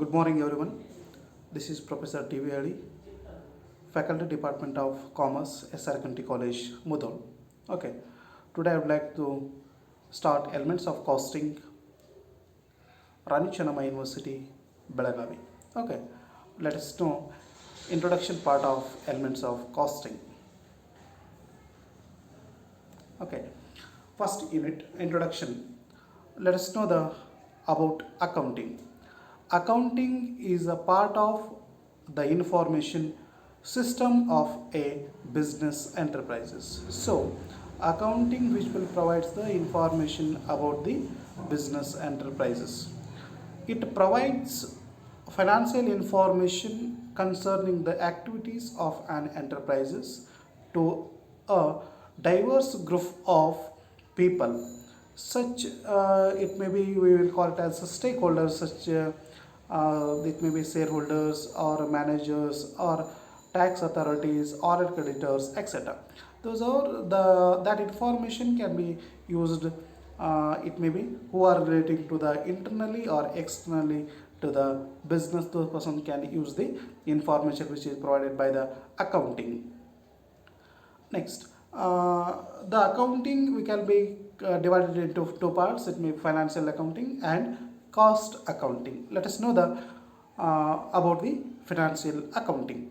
Good morning, everyone. This is Professor T.V. Ali, Faculty Department of Commerce, SR County College, Mudon. Okay, today I would like to start elements of costing, Rani Chennamma University, Belagavi. Okay, let us know introduction part of elements of costing. Okay, first unit introduction. Let us know the about accounting. Accounting is a part of the information system of a business enterprises. So, accounting which will provides the information about the business enterprises. It provides financial information concerning the activities of an enterprises to a diverse group of people. Such it may be we will call it as stakeholders. Such it may be shareholders or managers or tax authorities, audit creditors, etc. Those are the that information can be used. It may be who are relating to the internally or externally to the business. Those person can use the information which is provided by the accounting. Next, the accounting we can be divided into two parts. It may be financial accounting and cost accounting. Let us know the about the financial accounting.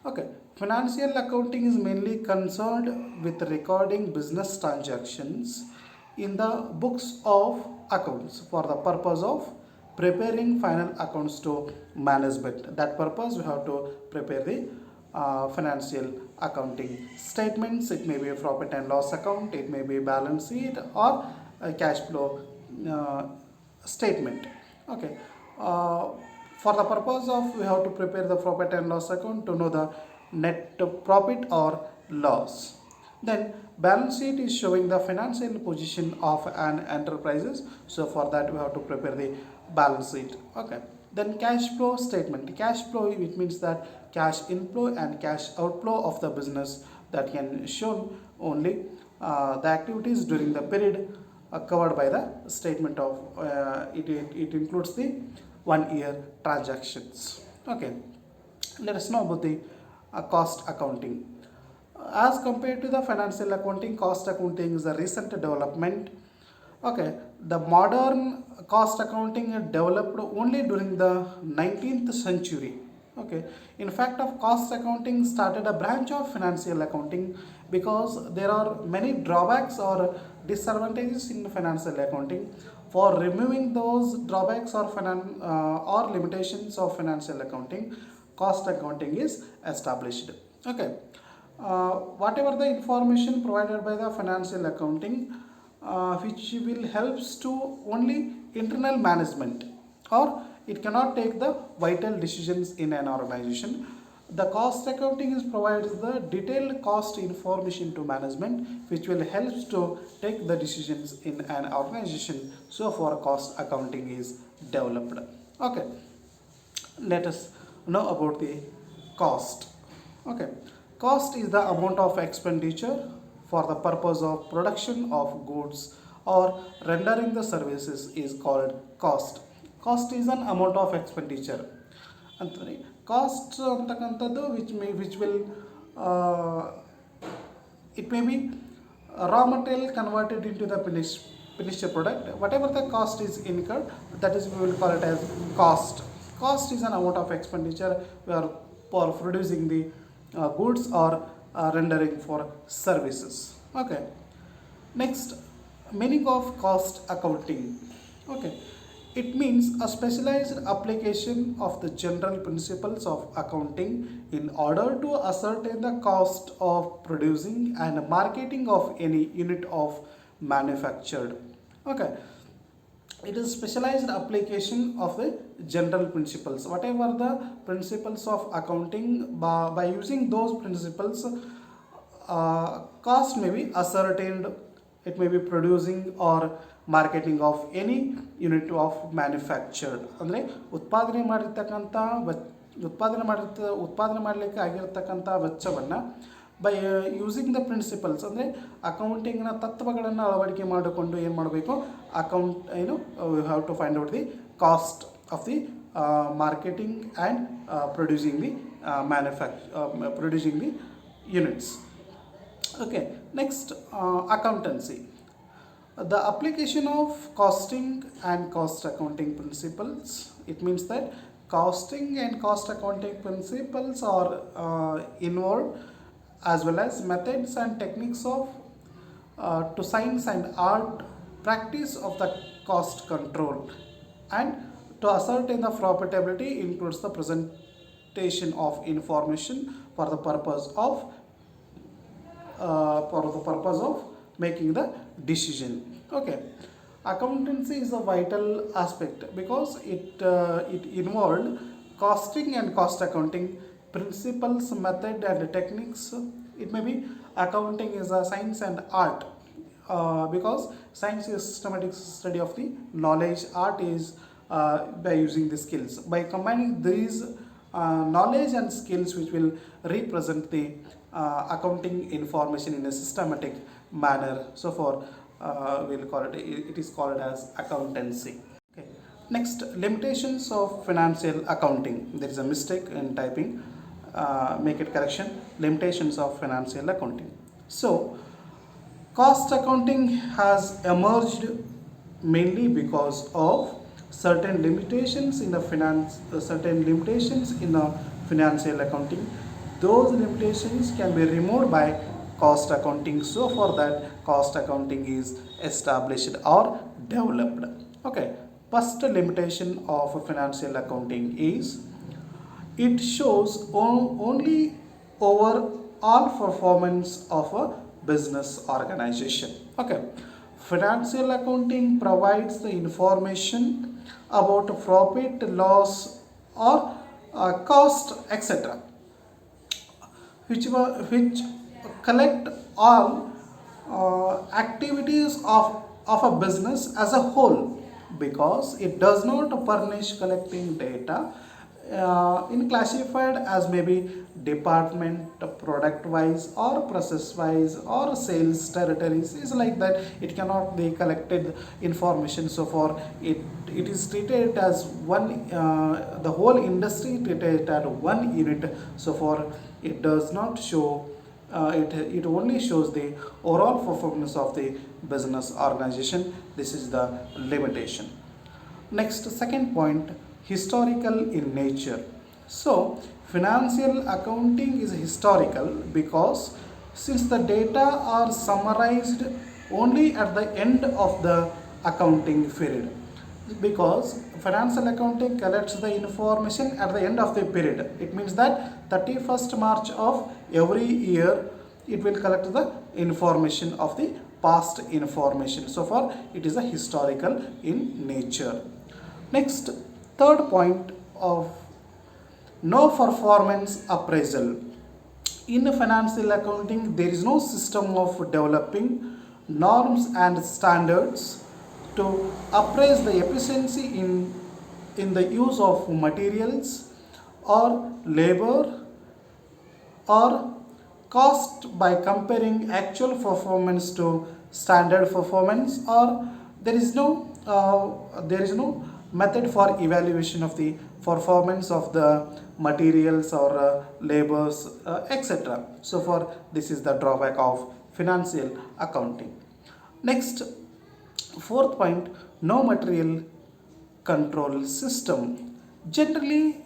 Okay, financial accounting is mainly concerned with recording business transactions in the books of accounts for the purpose of preparing final accounts to management. That purpose we have to prepare the financial accounting statements. It may be a profit and loss account, it may be balance sheet or a cash flow uh, statement. Okay, uh, for the purpose of we have to prepare the profit and loss account to know the net profit or loss. Then balance sheet is showing the financial position of an enterprises. So for that we have to prepare the balance sheet. Okay. Then cash flow statement. Cash flow, it means that cash inflow and cash outflow of the business that can show only the activities during the period covered by the statement of it includes the 1 year transactions. Okay, let us know about the cost accounting. As compared to the financial accounting, cost accounting is a recent development. Okay, the modern cost accounting developed only during the 19th century. Okay, in fact, of cost accounting started a branch of financial accounting because there are many drawbacks or disadvantages in financial accounting. For removing those drawbacks or limitations of financial accounting, cost accounting is established. Okay, whatever the information provided by the financial accounting, which will helps to only internal management, or it cannot take the vital decisions in an organization. The cost accounting is provides the detailed cost information to management, which will helps to take the decisions in an organization. So for cost accounting is developed. Okay, let us know about the cost. Okay, cost is the amount of expenditure for the purpose of production of goods or rendering the services is called cost. Cost is an amount of expenditure ಅಂತಾರೆ. Cost ಅಂತಕ್ಕಂಥದ್ದು which will it may be raw material converted into the finished product. Whatever the cost is incurred, that is we will call it as cost. Cost is an amount of expenditure for producing the goods or rendering for services. Okay, next, meaning of cost accounting. Okay, it means a specialized application of the general principles of accounting in order to ascertain the cost of producing and marketing of any unit of manufactured. Okay, it is specialized application of the general principles. Whatever the principles of accounting, by using those principles, cost may be ascertained. It may be producing or marketing of any unit of manufactured ಅಂದರೆ ಉತ್ಪಾದನೆ ಮಾಡಲಿಕ್ಕೆ ಆಗಿರತಕ್ಕಂಥ ವೆಚ್ಚವನ್ನು by using the principles ಅಂದರೆ ಅಕೌಂಟಿಂಗ್ನ ತತ್ವಗಳನ್ನು ಅಳವಡಿಕೆ ಮಾಡಿಕೊಂಡು ಏನು ಮಾಡಬೇಕು, account we have to find out the cost of the marketing and producing the producing the units. Okay, next, accountancy. The application of costing and cost accounting principles. It means that costing and cost accounting principles are involved, as well as methods and techniques of to science and art practice of the cost control, and to ascertain the profitability includes the presentation of information for the purpose of making the decision. Okay, accountancy is a vital aspect because it involved costing and cost accounting principles, method and techniques. It may be accounting is a science and art, because science is systematic study of the knowledge, art is by using the skills. By combining these knowledge and skills, which will represent the accounting information in a systematic manner, so for we'll call it is called as accountancy. Okay, next, limitations of financial accounting. There is a mistake in typing, make it correction. Limitations of financial accounting. So cost accounting has emerged mainly because of certain limitations in the financial accounting. Those limitations can be removed by cost accounting. So for that, cost accounting is established or developed. Okay, first limitation of financial accounting is it shows only overall performance of a business organization. Okay, financial accounting provides the information about profit, loss, or cost, etc., which collect all activities of a business as a whole, because it does not furnish collecting data in classified as maybe department, product wise or process wise or sales territories. Is like that, it cannot be collected information. So for it is treated as one, the whole industry treated as one unit. So for it does not show, it only shows the overall performance of the business organization. This is the limitation. Next, second point, historical in nature. So financial accounting is historical because since the data are summarized only at the end of the accounting period, because financial accounting collects the information at the end of the period. It means that 31st March of every year it will collect the information of the past information. So far it is a historical in nature. Next, third point of no performance appraisal. In financial accounting, there is no system of developing norms and standards to appraise the efficiency in the use of materials or labor or cost by comparing actual performance to standard performance, or there is no method for evaluation of the performance of the materials or labors, etc. So for this is the drawback of financial accounting. Next, fourth point, no material control system. Generally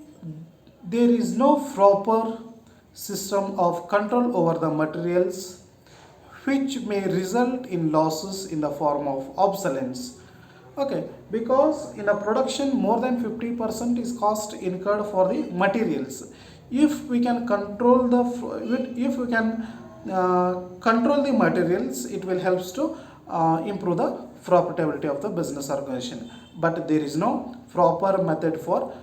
there is no proper system of control over the materials, which may result in losses in the form of obsolescence. Okay, because in a production more than 50% is cost incurred for the materials. If we can control control the materials, it will help to improve the profitability of the business organization. But there is no proper method for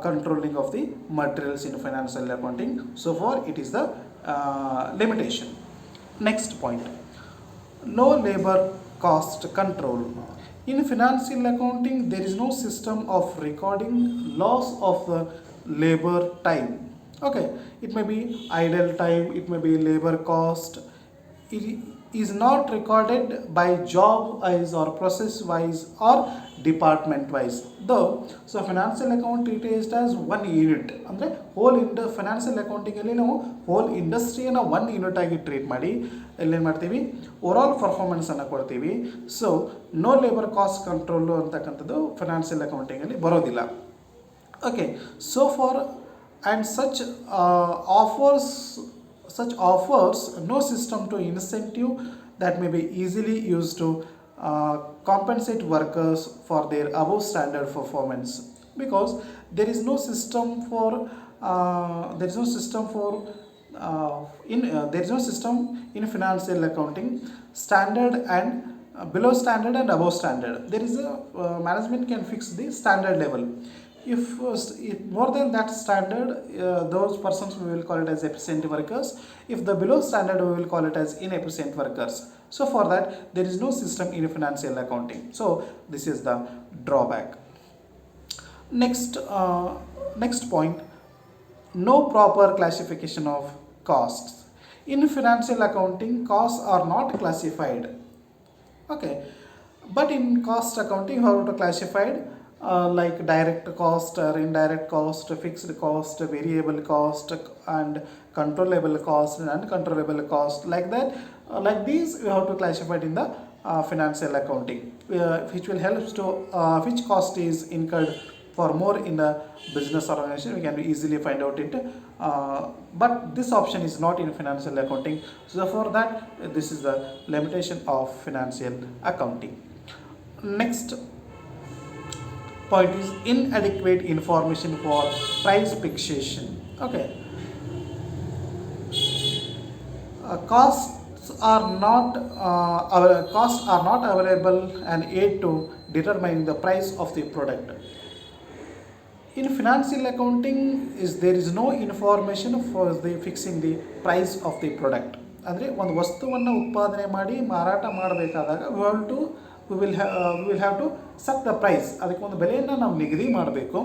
controlling of the materials in financial accounting. So far it is the limitation. Next point, no labor cost control. In financial accounting, there is no system of recording loss of the labor time. Okay, it may be idle time, it may be labor cost. is not recorded by job wise or process wise or department wise. Though, so financial account treated as one unit. ಅಂದರೆ whole financial ಅಕೌಂಟಿಂಗಲ್ಲಿ ನಾವು whole ಇಂಡಸ್ಟ್ರಿಯನ್ನು one unit ಆಗಿ treat ಮಾಡಿ ಎಲ್ಲೇನು ಮಾಡ್ತೀವಿ, overall ಪರ್ಫಾರ್ಮೆನ್ಸನ್ನು ಕೊಡ್ತೀವಿ. So no labour cost control ಅಂತಕ್ಕಂಥದ್ದು ಫೈನಾನ್ಷಿಯಲ್ ಅಕೌಂಟಿಂಗಲ್ಲಿ ಬರೋದಿಲ್ಲ. Okay, so for and such offers no system to incentive that may be easily used to compensate workers for their above standard performance, because there is no system for in financial accounting standard and below standard and above standard. There is a management can fix the standard level. If more than that standard, those persons we will call it as efficient workers. If the below standard, we will call it as inefficient workers. So for that, there is no system in financial accounting. So this is the drawback. Next point, no proper classification of costs. In financial accounting, costs are not classified. Okay, but in cost accounting, how to classified? Like direct cost or indirect cost, fixed cost, variable cost, and controllable cost and uncontrollable cost. Like that, like these we have to classify it in the financial accounting, which will help to which cost is incurred for more in the business organization. We can easily find out it, but this option is not in financial accounting. So for that, this is the limitation of financial accounting. Next point is inadequate information for price fixation. Okay, costs are not available and aid to determining the price of the product. In financial accounting, there is no information for the fixing the price of the product. ಅಂದರೆ ಒಂದು ವಸ್ತುವನ್ನು ಉತ್ಪಾದನೆ ಮಾಡಿ ಮಾರಾಟ ಮಾಡಬೇಕಾದಾಗ we will have to set the price. ಅದಕ್ಕೆ ಒಂದು ಬೆಲೆಯನ್ನು ನಾವು ನಿಗದಿ ಮಾಡಬೇಕು.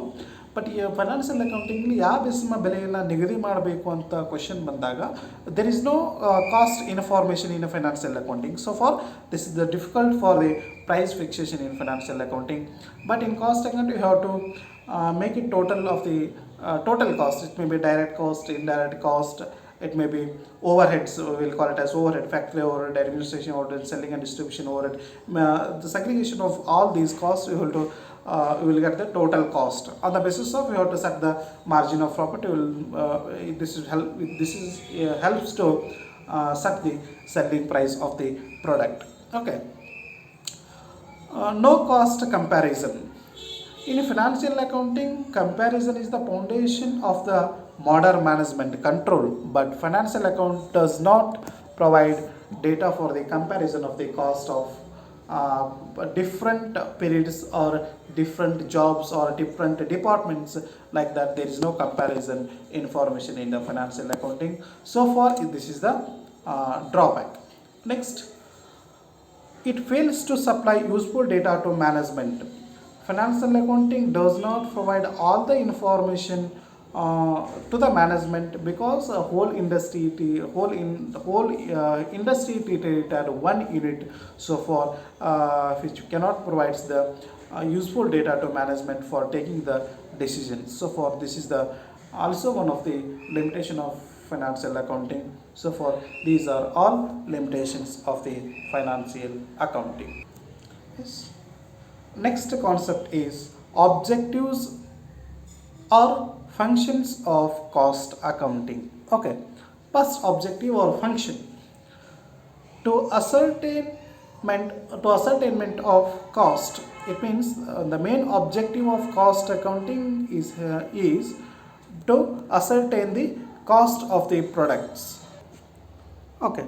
ಬಟ್ ಈ ಫೈನಾನ್ಷಿಯಲ್ ಅಕೌಂಟಿಂಗ್ಲಿ ಯಾವ ಬೇಸಿನ ಬೆಲೆಯನ್ನು ನಿಗದಿ ಮಾಡಬೇಕು ಅಂತ ಕ್ವಶನ್ ಬಂದಾಗ there is no cost information in financial accounting. So for this is the difficult for the price fixation in financial accounting. But in cost account you have to make it total of the total cost. It may be direct cost, indirect cost, it may be overheads, we will call it as overhead, factory overhead, administration overhead, selling and distribution overhead. The segregation of all these costs, we will get the total cost. On the basis of, we have to set the margin of profit. This helps to set the selling price of the product. Okay, no cost comparison. In financial accounting, comparison is the foundation of the modern management control, but financial account does not provide data for the comparison of the cost of different periods or different jobs or different departments. Like that, there is no comparison information in the financial accounting. So far, this is the drawback. Next, it fails to supply useful data to management. Financial accounting does not provide all the information to the management, because whole industry treated it as one unit. So for which cannot provide the useful data to management for taking the decisions. So for this is the also one of the limitation of financial accounting. So for these are all limitations of the financial accounting. Yes. Next concept is objectives or functions of cost accounting. Okay, first objective or function. To ascertainment of cost, it means the main objective of cost accounting is to ascertain the cost of the products. Okay.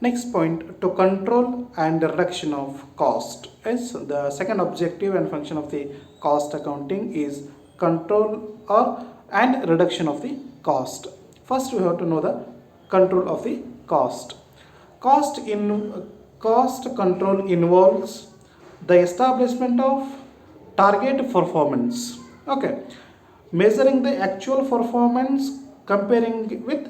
Next point, to control and reduction of cost. Yes, the second objective and function of the cost accounting is control and reduction of the cost. First, we have to know the control of the cost. Cost control involves the establishment of target performance. Okay, measuring the actual performance, comparing with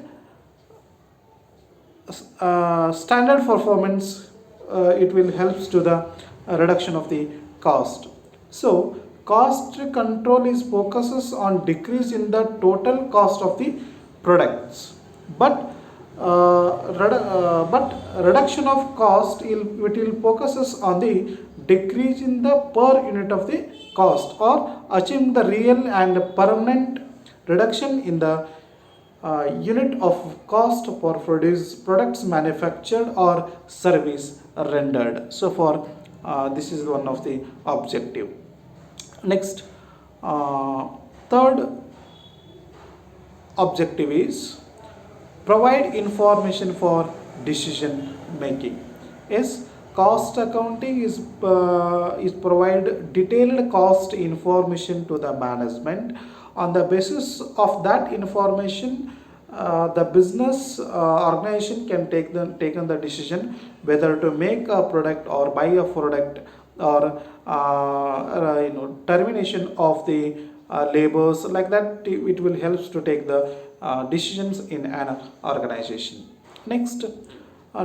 standard performance, it will helps to the reduction of the cost. So cost control is focuses on decrease in the total cost of the products, but but reduction of cost it will focuses on the decrease in the per unit of the cost, or achieving the real and permanent reduction in the unit of cost for produce products manufactured or service rendered. So for this is one of the objective. Next, third objective is provide information for decision making. Yes, cost accounting is provide detailed cost information to the management. On the basis of that information, the business organization can taken the decision whether to make a product or buy a product, or termination of the labors, like that it will helps to take the decisions in an organization. Next,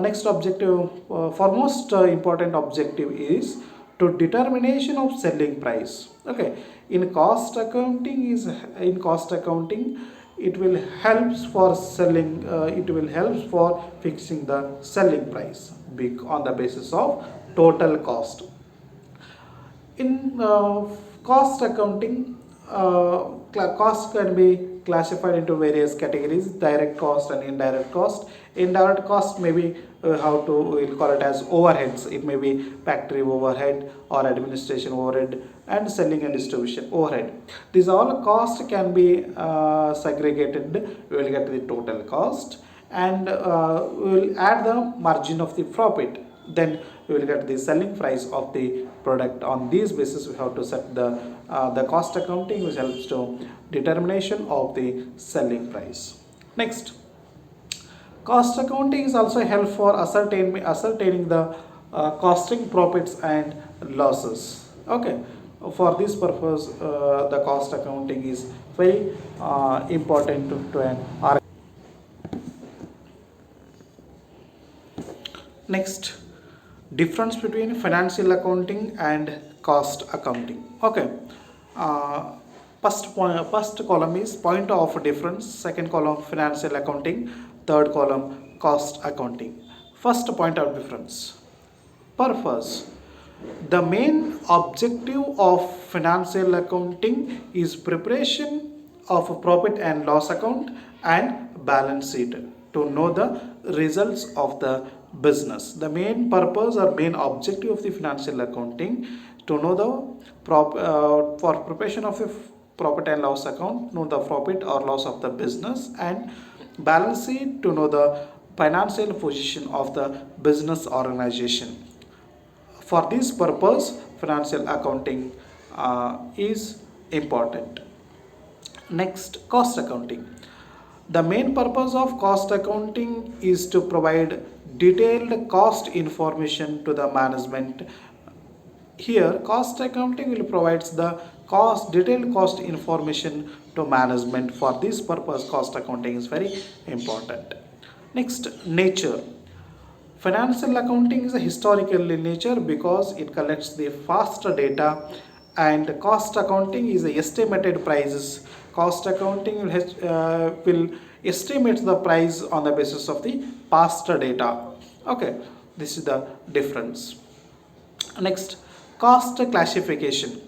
next objective, foremost important objective is to determination of selling price. Okay, in cost accounting, it will helps for selling, it will helps for fixing the selling price on the basis of total cost. In cost accounting, cost can be classified into various categories: direct cost and indirect cost. Indirect cost maybe how to we'll call it as overheads. It may be factory overhead or administration overhead and selling and distribution overhead. These all cost can be segregated. We will get the total cost, and we will add the margin of the profit. Then we will get the selling price of the product. On these basis we have to set the cost accounting, which helps to determination of the selling price. Next, cost accounting is also help for ascertaining the costing profits and losses. Okay, for this purpose the cost accounting is very important to an R. Next, difference between financial accounting and cost accounting. Okay, first column is point of difference, second column financial accounting, third column cost accounting. First point of difference. Purpose. The main objective of financial accounting is preparation of a profit and loss account and balance sheet to know the results of the business. The main purpose or main objective of the financial accounting to know the for preparation of a profit and loss account, know the profit or loss of the business, and balance sheet to know the financial position of the business organization. For this purpose, financial accounting is important. Next, cost accounting. The main purpose of cost accounting is to provide detailed cost information to the management. Here, cost accounting will provide the detailed cost information to management. For this purpose, cost accounting is very important. Next, nature. Financial accounting is a historical in nature because it collects the faster data, and cost accounting is a estimated prices. Cost accounting will estimate the price on the basis of the past data. Okay, this is the difference. Next, cost classification.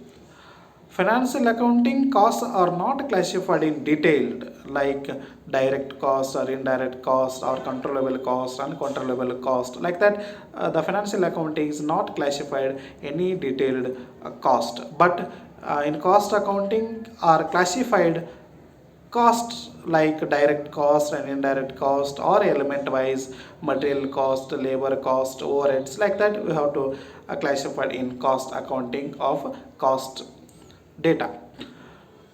Financial accounting costs are not classified in detailed, like direct cost or indirect cost or controllable cost, uncontrollable cost, like that. The financial accounting is not classified any detailed cost, but in cost accounting are classified costs like direct cost and indirect cost, or element wise material cost, labor cost, overheads, like that. We have to classify in cost accounting of cost data.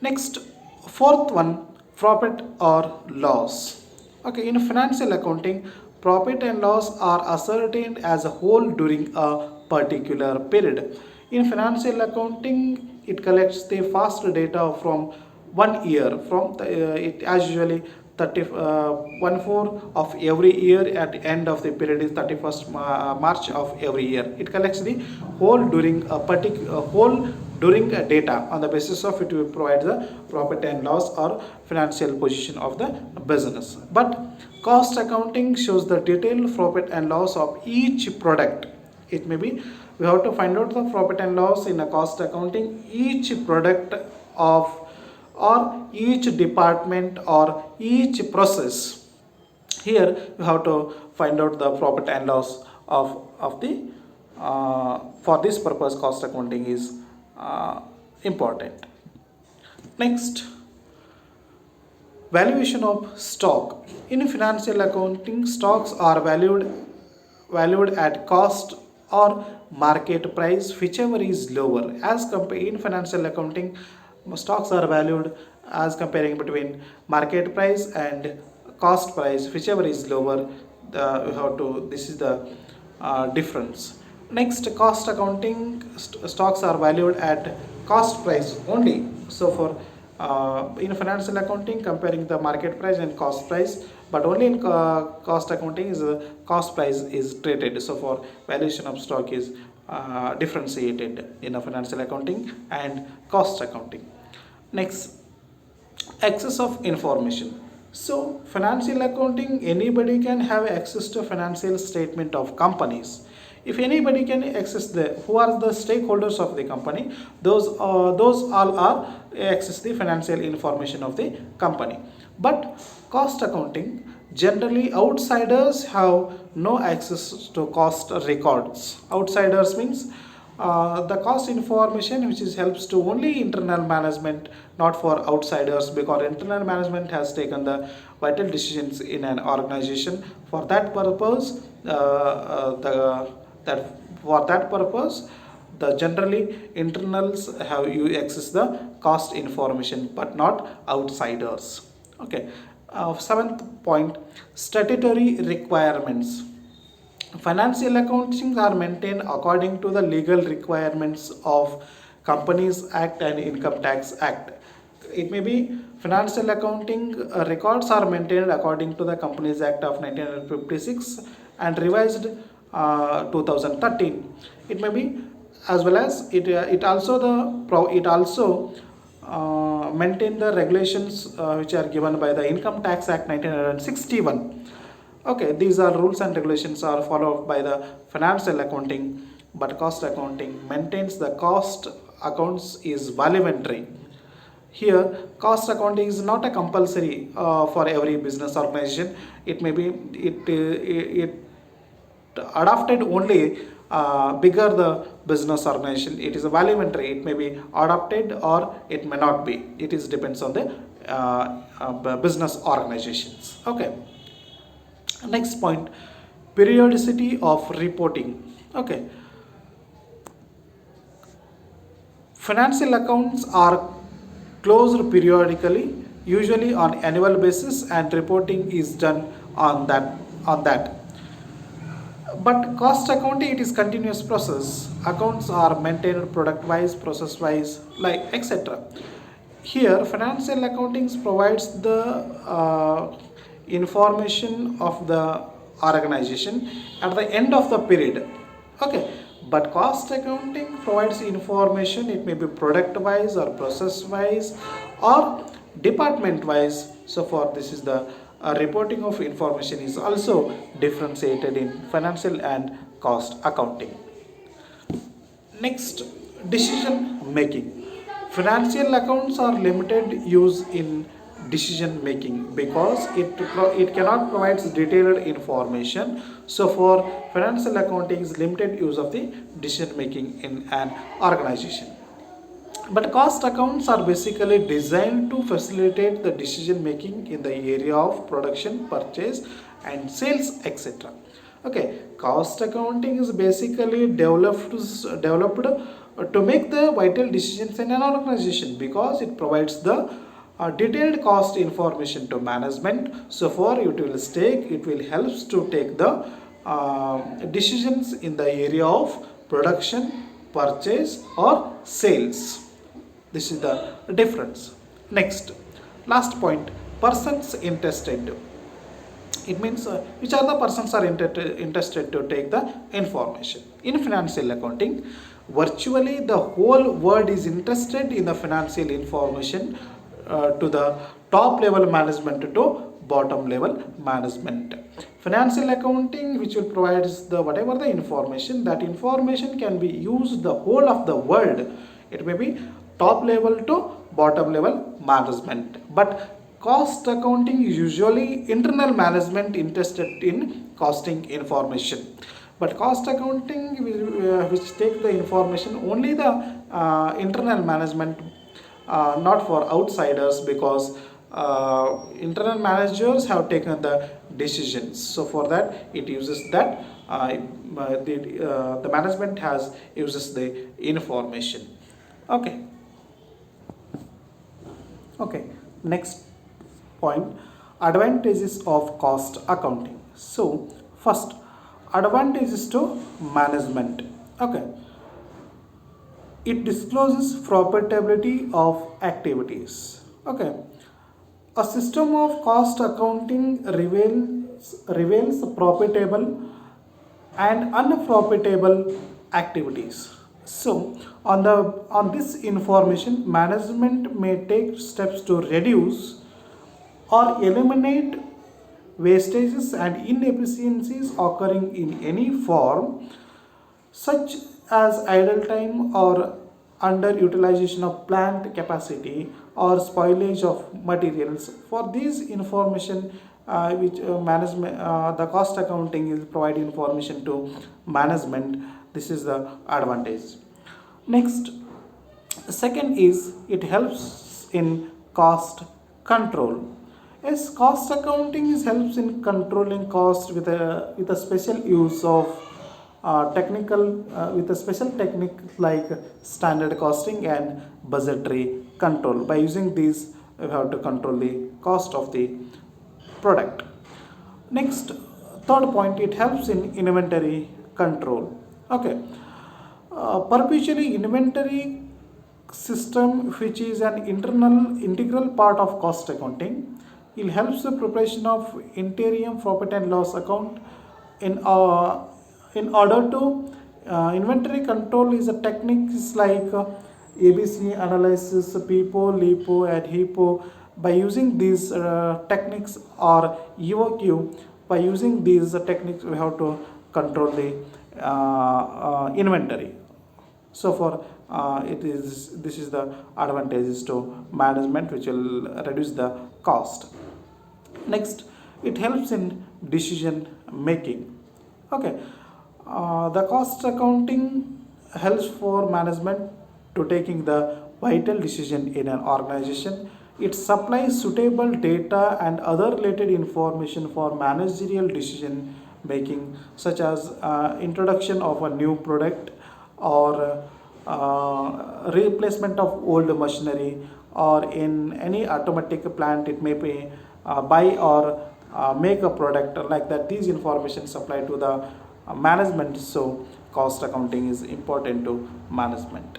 Next, fourth one, profit or loss. Okay, in financial accounting, profit and loss are ascertained as a whole during a particular period. In financial accounting, it collects the past data from 1 year, from it as usually 30 1/4 of every year. At the end of the period is 31st March of every year. It collects the whole during a particular whole during a data. On the basis of it, will provide the profit and loss or financial position of the business. But cost accounting shows the detailed profit and loss of each product. It may be we have to find out the profit and loss in a cost accounting each product of or each department or each process. Here you have to find out the profit and loss of the for this purpose cost accounting is important. Next, valuation of stock. In financial accounting, stocks are valued at cost or market price, whichever is lower. As compared in financial accounting, stocks are valued as comparing between market price and cost price, whichever is lower. You have to. This is the difference. Next, cost accounting, stocks are valued at cost price only. So for in financial accounting, comparing the market price and cost price, but only in cost accounting is cost price is treated. So for valuation of stock is differentiated in a financial accounting and cost accounting. Next, access of information. So financial accounting, anybody can have access to financial statement of companies. If anybody can access the who are the stakeholders of the company, those all are access the financial information of the company. But cost accounting, generally outsiders have no access to cost records. Outsiders means the cost information which is helps to only internal management, not for outsiders, because internal management has taken the vital decisions in an organization. For that purpose, the generally internals have you access the cost information, but not outsiders. Okay. Seventh point, statutory requirements. Financial accounting are maintained according to the legal requirements of Companies Act and Income Tax Act. It may be financial accounting records are maintained according to the Companies Act of 1956 and revised 2013. It may be as well as it also maintain the regulations which are given by the Income Tax Act 1961. Okay, these are rules and regulations are followed by the financial accounting, but cost accounting maintains the cost accounts is voluntary. Here, cost accounting is not a compulsory for every business organization. It may be it adopted only bigger the business organization. It is a voluntary. It may be adopted or it may not be. It is depends on the business organizations. Okay. Next point, periodicity of reporting. Okay, financial accounts are closed periodically, usually on annual basis, and reporting is done on that. But cost accounting, it is continuous process. Accounts are maintained product wise, process wise, like etc. Here, financial accounting provides the information of the organization at the end of the period. Okay, but cost accounting provides information. It may be product wise or process wise or department wise. So for this is the reporting of information is also differentiated in financial and cost accounting. Next, decision making. Financial accounts are limited use in decision making because it cannot provide detailed information. So for financial accounting is limited use of the decision making in an organization. But cost accounts are basically designed to facilitate the decision making in the area of production, purchase and sales, etc. Okay, cost accounting is basically developed to make the vital decisions in an organization because it provides the detailed cost information to management. So for it will helps to take the decisions in the area of production, purchase or sales. This is the difference. Next, last point, persons interested. It means which are the persons are interested to take the information. In financial accounting, virtually the whole world is interested in the financial information, to the top level management to bottom level management. Financial accounting, which will provide the whatever the information, that information can be used the whole of the world. It may be top level to bottom level management, but cost accounting is usually internal management interested in costing information. But cost accounting which take the information only the internal management, not for outsiders, because internal managers have taken the decisions. So for that it uses that the management has uses the information. Okay. Okay. Next point, advantages of cost accounting. So first, advantages to management. Okay, it discloses profitability of activities. Okay, a system of cost accounting reveals profitable and unprofitable activities. So on this information, management may take steps to reduce or eliminate wastages and inefficiencies occurring in any form, such as idle time or underutilization of plant capacity or spoilage of materials. For these information, which management, the cost accounting is provide information to management. This is the advantage. Next, second is it helps in cost control. Yes, cost accounting is helps in controlling cost with a special use of technical with a special technique like standard costing and budgetary control. By using these, you have to control the cost of the product. Next, third point, it helps in inventory control. Okay, perpetually inventory system, which is an integral part of cost accounting, it helps the preparation of interim profit and loss account in order to inventory control is a techniques like ABC analysis, PIPO, LIPO, and HIPO. By using these techniques, or EOQ, by using these techniques, we have to control the inventory. So for it is this is the advantages to management, which will reduce the cost. Next, it helps in decision making. Okay, the cost accounting helps for management to taking the vital decision in an organization. It supplies suitable data and other related information for managerial decision making, such as introduction of a new product, or replacement of old machinery, or in any automatic plant it may be buy or make a product like that. These information supply to the management. So cost accounting is important to management.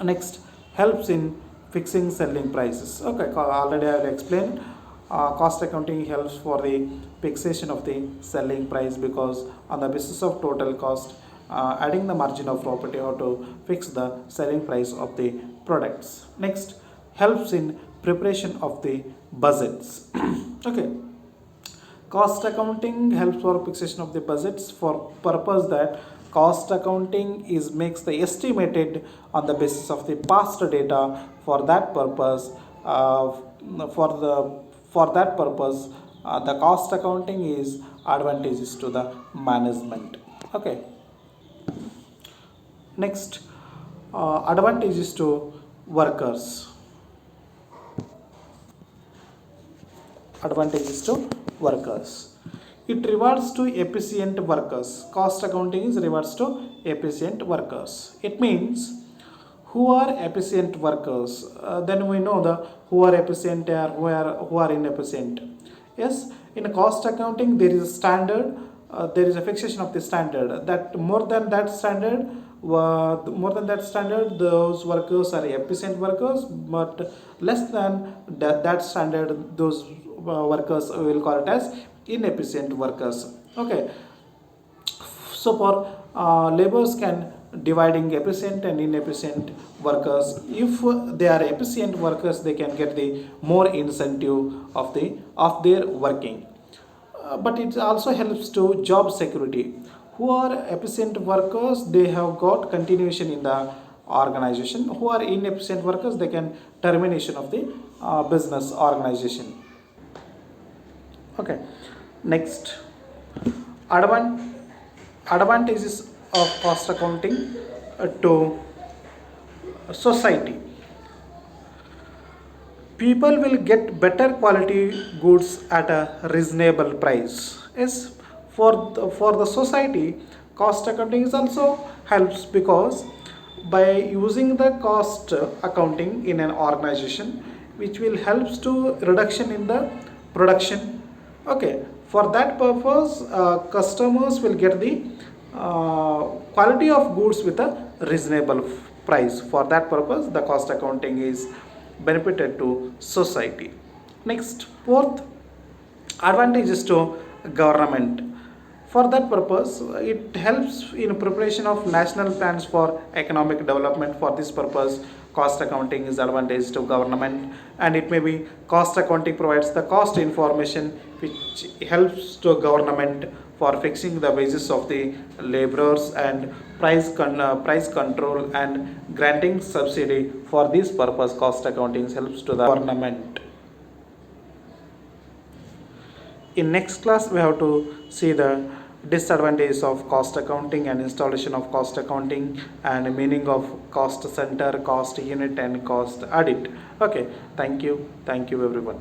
Next, helps in fixing selling prices. Okay, already I have explained. Cost accounting helps for the fixation of the selling price, because on the basis of total cost, adding the margin of profit, you have to fix the selling price of the products. Next, helps in preparation of the budgets. Okay, cost accounting helps for fixation of the budgets for purpose that cost accounting is makes the estimated on the basis of the past data. For that purpose, for that purpose, the cost accounting is advantages to the management. Okay. Next, advantages to workers. Advantages to workers. It rewards to efficient workers. Cost accounting is rewards to efficient workers. It means who are efficient workers. Then we know the who are efficient or who are inefficient. Yes, in cost accounting there is a standard. There is a fixation of the standard that more than that standard, More than that standard, those workers are efficient workers, but less than that standard, those workers will call it as inefficient workers. Okay, so for laborers can dividing efficient and inefficient workers. If they are efficient workers, they can get the more incentive of their working. But it also helps to job security. Who are efficient workers, they have got continuation in the organization. Who are inefficient workers, they can termination of the business organization. Okay, next, advan- advantages of cost accounting to society. People will get better quality goods at a reasonable price. Yes, for the society, cost accounting is also helps, because by using the cost accounting in an organization, which will helps to reduction in the production. Okay, for that purpose, customers will get the quality of goods with a reasonable price. For that purpose, the cost accounting is benefited to society. Next, fourth, advantages to government. For that purpose, it helps in preparation of national plans for economic development. For this purpose, cost accounting is advantage to government, and it may be cost accounting provides the cost information which helps to government for fixing the wages of the laborers and price control and granting subsidy. For this purpose, cost accounting helps to the government. In next class, we have to see the disadvantages of cost accounting and installation of cost accounting and meaning of cost center, cost unit and cost audit. Okay, thank you everyone.